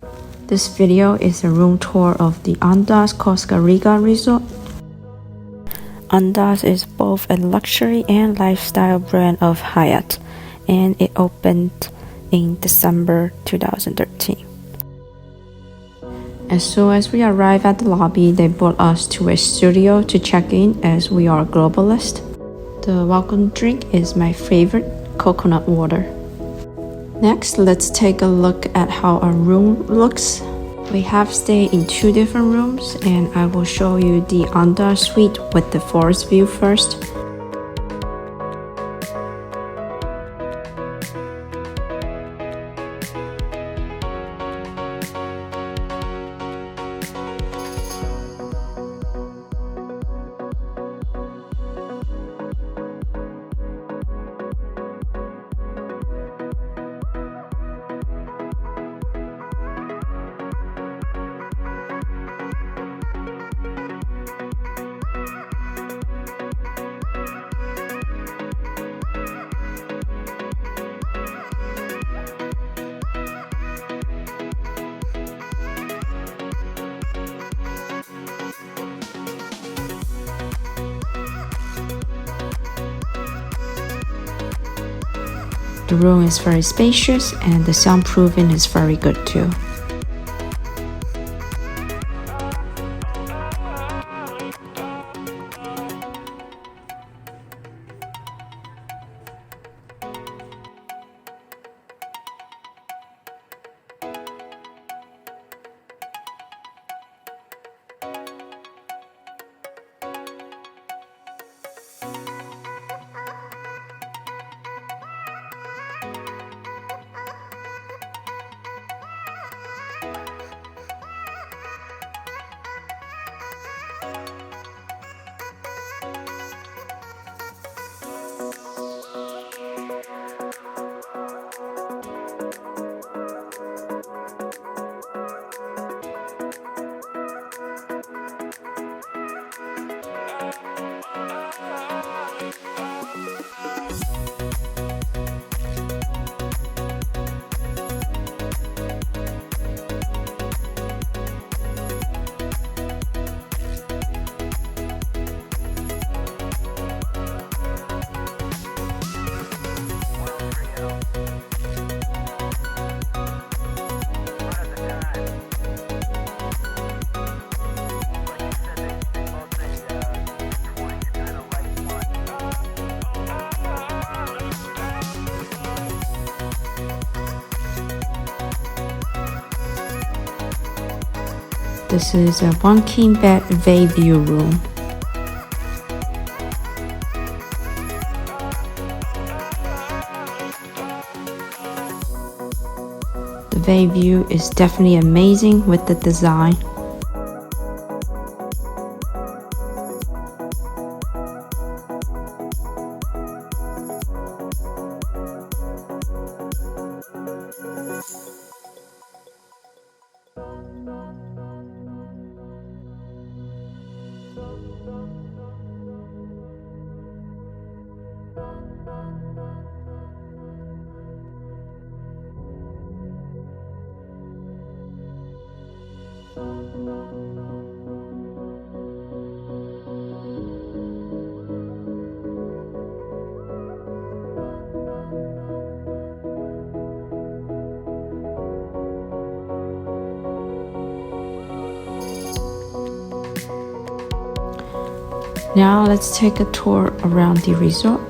This video is a room tour of the Andaz Costa Rica resort. Andaz is both a luxury and lifestyle brand of Hyatt, and it opened in December 2013. As soon as we arrived at the lobby, they brought us to a studio to check in as we are globalist. The welcome drink is my favorite, coconut water. Next, let's take a look at how our room looks. We have stayed in 2 different rooms, and I will show you the Andaz Suite with the forest view first. The room is very spacious and the soundproofing is very good too. This is a 1 king bed bay view room. The bay view is definitely amazing with the design. Now let's take a tour around the resort.